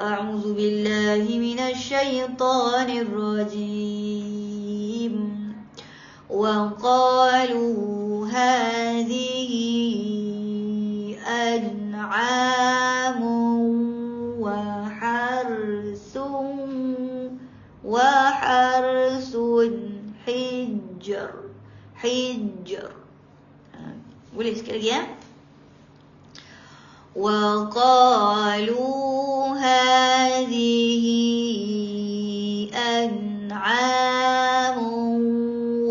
أعوذ بالله من الشيطان الرجيم وقالوا هذه أنعام وحرث حجر. Boleh sekali lagi ya. وقالوا هذه أنعام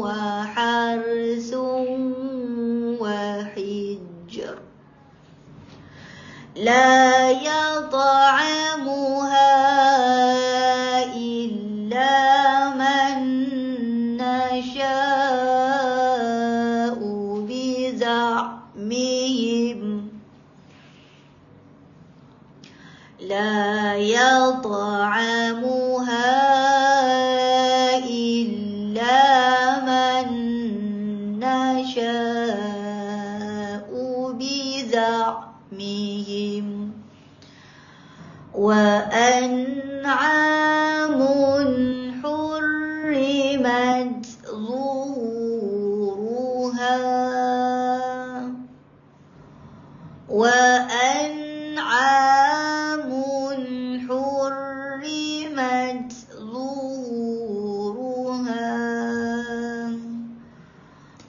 وحرث وحجر لا يطعمها إلا من نشاء بزعمهم لا يطعمها إلا من نشاء بزعمهم وأنعام حرمت ظهورها وأنعام حرمت ظهورها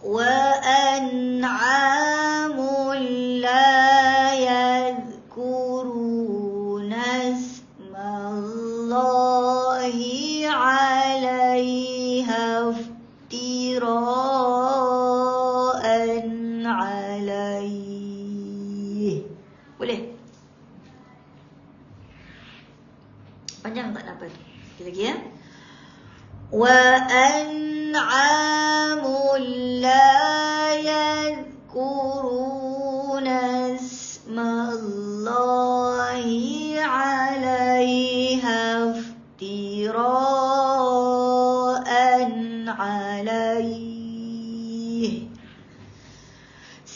وأنعام لا يذكرون اسم الله عليها افتراء عليه. Boleh? Panjang tak dapat? Sekali lagi ya. وأنعام لا يذكرون اسم الله عليها افتراء عليه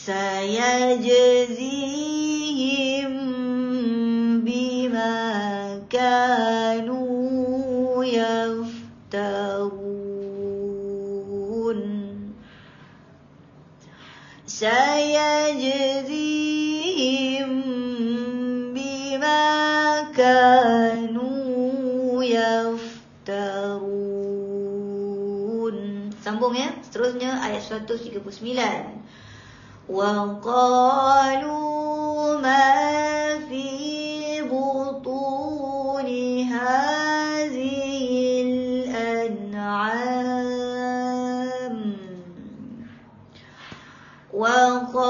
سيجزيهم بما كانوا يفترون سيجزيهم بما كانوا يفترون. Sambung ya. Seterusnya ayat 139. وقالوا ما في بطون هذه الأنعام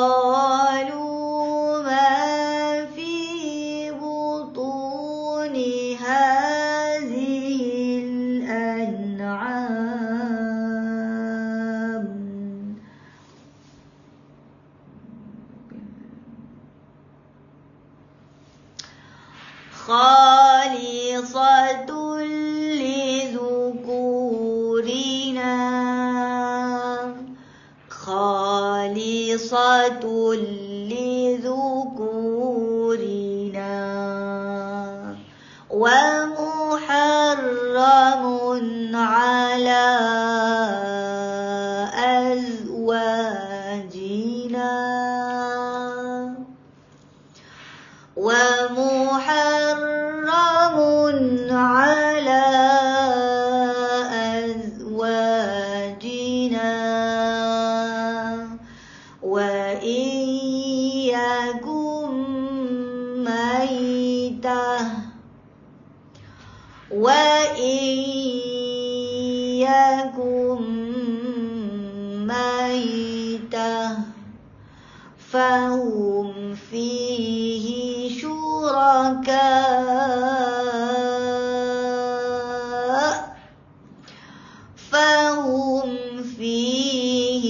وقالوا ما في بطون هذه الأنعام خالصة لذكورنا خالصة لذكورنا ومحرم على أزواجنا ومحرم على أزواجنا وإن يكن ميتة وإن يكن ميتة فهم فيه شركاء فهم فيه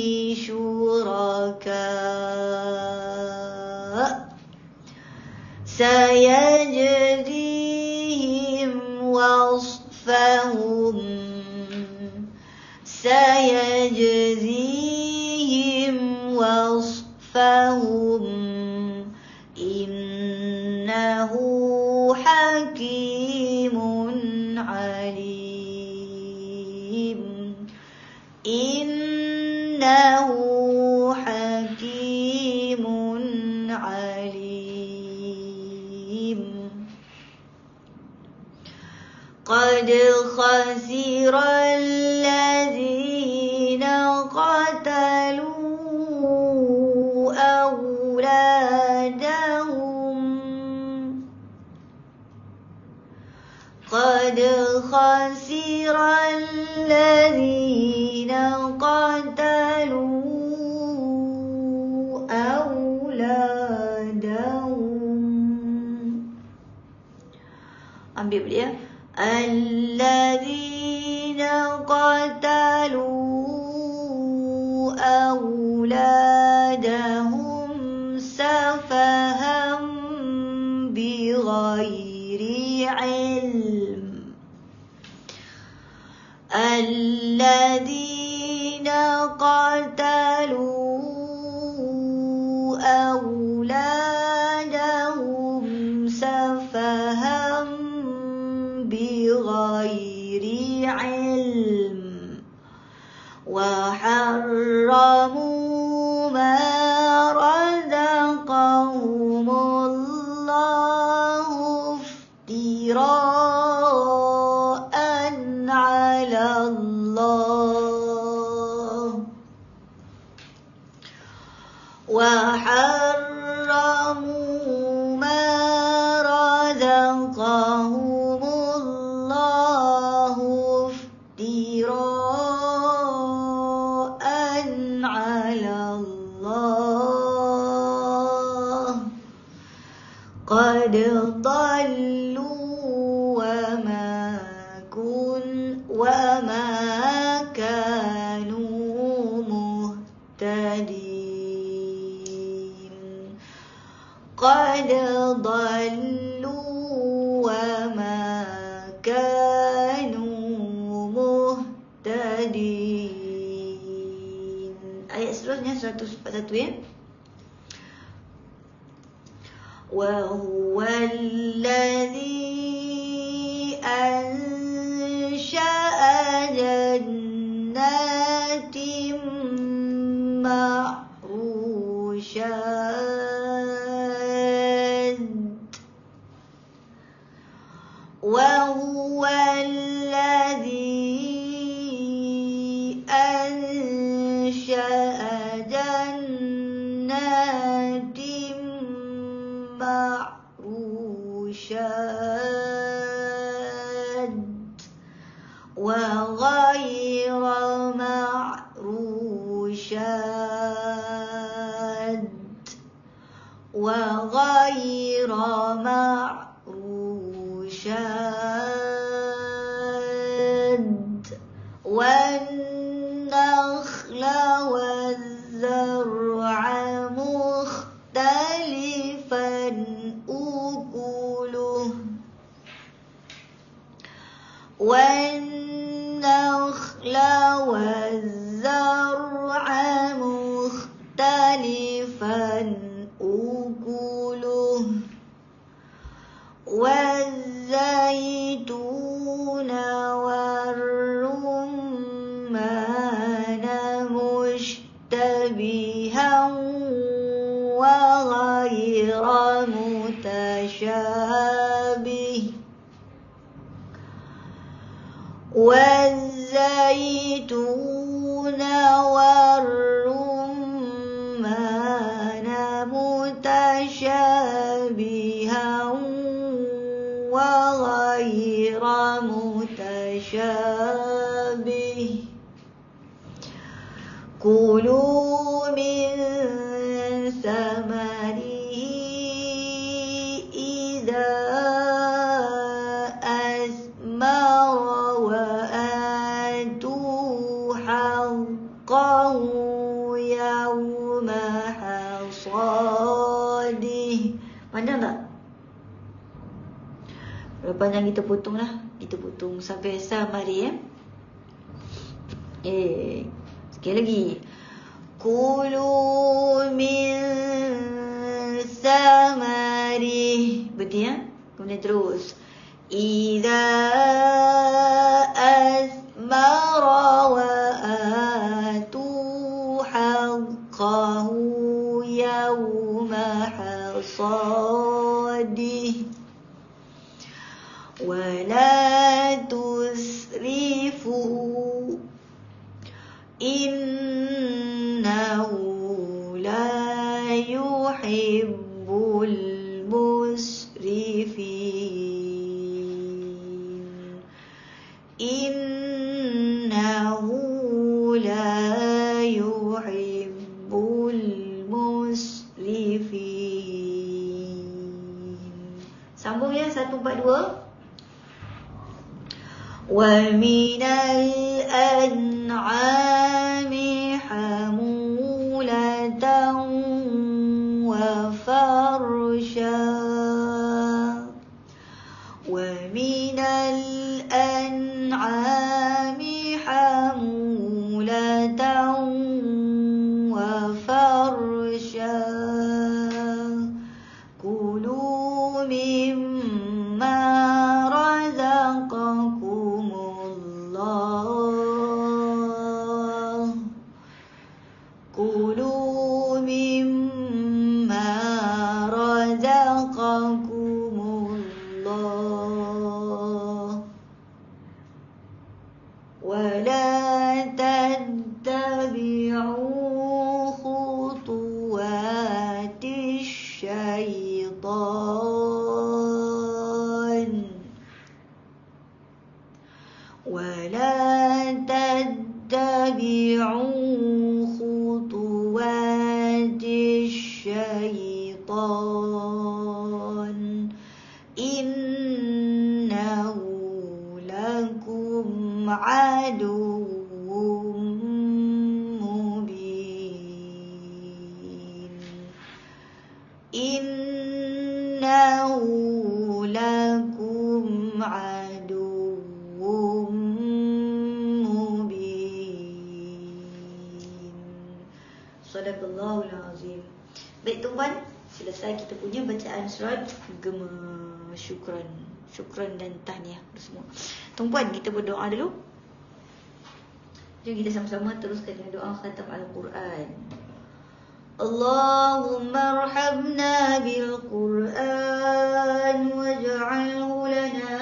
شركاء سيجزيهم وصفهم سيجزيهم وصفهم إنه حكيم عليم إنه حكيم عليم قد خسر الذين قتلوا أولادهم قد خسر الذين قتلوا أولادهم. Ambil dia. الذين قتلوا أولادهم سفها بغير علم الذين قتلوا أولادهم سفها بغير علم وحرموا ما رزقهم الله افتراء على الله وحرموا ما رزقهم الله افتراء على الله قد ضلوا وما كانوا مهتدين قد ضلوا وما كانوا مهتدين. Ayat seterusnya 141 ya. وهو الذي أنشأ جنات معروشات وهو الذي أنشأ جنات معروشات وغير معروشات وغير معروشات والنخل والزرع مختلفا أكله والنخل والزرع مختلفا أكله والزيتون والرمان مشتبها وغير متشابه والزيتون والرمان متشابها وغير متشابه كلوا من ثمره إذا أثمر وآتوا حقه يوم حصاده. Panjang tak? Berapa panjang kita potong lah. Kita potong sampai samari ya. Sekali lagi. Kulu min samari. Berhenti ya. Kemudian terus. إذا أثمر وآتوا حقه يوم حصاده ولا تسرفوا إنه لا يحب المسرفين إنه لا يحب المسرفين. Sambung ya, 142. ومن الأنعام حمولة وفرشا ومن الأنعام حمولة وفرشا كلوا مما رزقكم الله كلوا مما رزقكم الله ولا تتبعوا خطوات الشيطان ولا تتبعوا خطوات الشيطان إنه لكم عدو مبين إنه لكم عدو مبين. Sadaqallahul Azim. Baik tuan-tuan, selesai kita punya bacaan surat Gema. Syukran dan tahniah semua. Tuan-tuan, kita berdoa dulu. Jom kita sama-sama teruskan dengan doa khatam Al-Quran. Allahumma arhamna bil Quran waj'alhu lana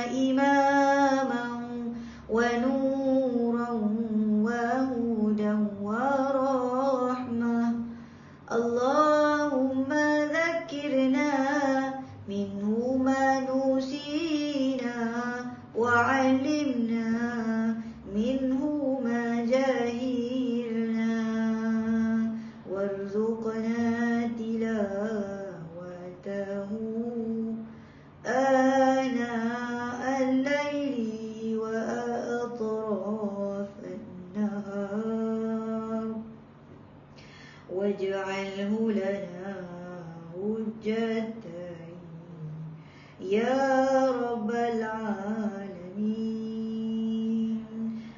imaman wa nuran wa hudan wa rahmah. Allahumma dhakkirna minhu ma nusina wa 'allimna minhu ma jahilna warzuqna tilawatahu ana al-layli wa atraf an-nahar waj'alhu lana hujjatan ya rabbal alamin.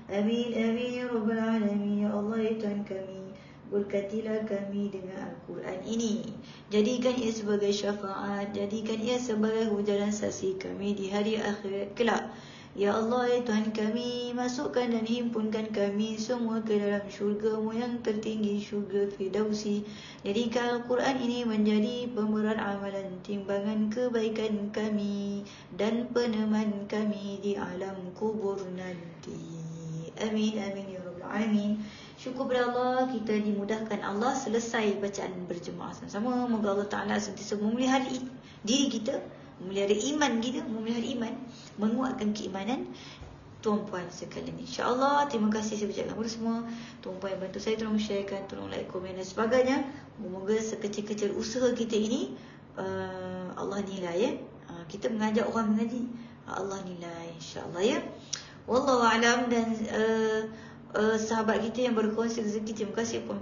Amin amin ya rabbal alamin. Ya Allah ya Tuhan kami, berkatilah kami dengan Al-Quran ini. Jadikan ia sebagai syafaat, jadikan ia sebagai hujah dan saksi kami di hari akhirat kelak. Ya Allah ya Tuhan kami, masukkan dan himpunkan kami semua ke dalam syurga-Mu yang tertinggi, syurga Firdausi. Jadikan Al-Quran ini menjadi pemberat amalan, timbangan kebaikan kami dan peneman kami di alam kubur nanti. Amin amin ya rabbal alamin. Syukur kepada Allah, kita dimudahkan Allah selesai bacaan berjemaah sama-sama. Moga Allah Ta'ala sentiasa memelihara diri kita, memelihara iman kita, memelihara iman, menguatkan keimanan tuan-puan sekalian. InsyaAllah, terima kasih saya ucapkan kepada semua. Tuan-puan yang bantu saya, tolong sharekan, tolong like, komen dan sebagainya. Moga sekecil-kecil usaha kita ini Allah nilai ya. Kita mengajak orang mengaji, Allah nilai insyaAllah ya. Wallahu a'lam. Dan sahabat kita yang berkongsi rezeki, terima kasih pun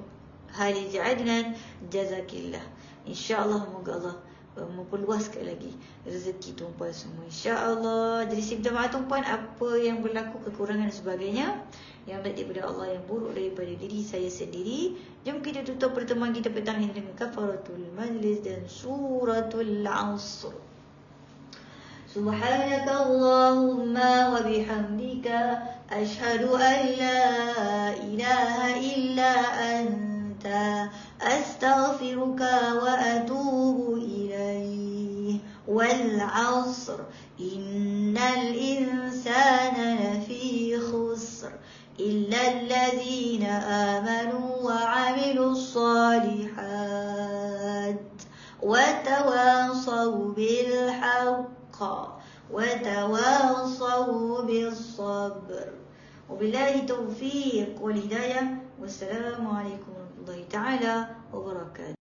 Halil Adnan, jazakillah. InsyaAllah moga Allah memperluas sekali lagi rezeki tuan-puan semua insya-Allah. Jadi saya minta maaf tuan-puan apa yang berlaku, kekurangan dan sebagainya, yang baik daripada Allah, yang buruk daripada diri saya sendiri. Jom kita tutup pertemuan kita petang ini dengan kafaratul majlis dan suratul Asr. سبحانك اللهم وبحمدك أشهد أن لا إله إلا أنت أستغفرك وأتوب إليه والعصر إن الإنسان لفي خسر إلا الذين آمنوا وعملوا الصالحات وتواصوا بالحق وتواصوا بالصبر. وبالله التوفيق والهداية، والسلام عليكم ورحمة الله تعالى وبركاته.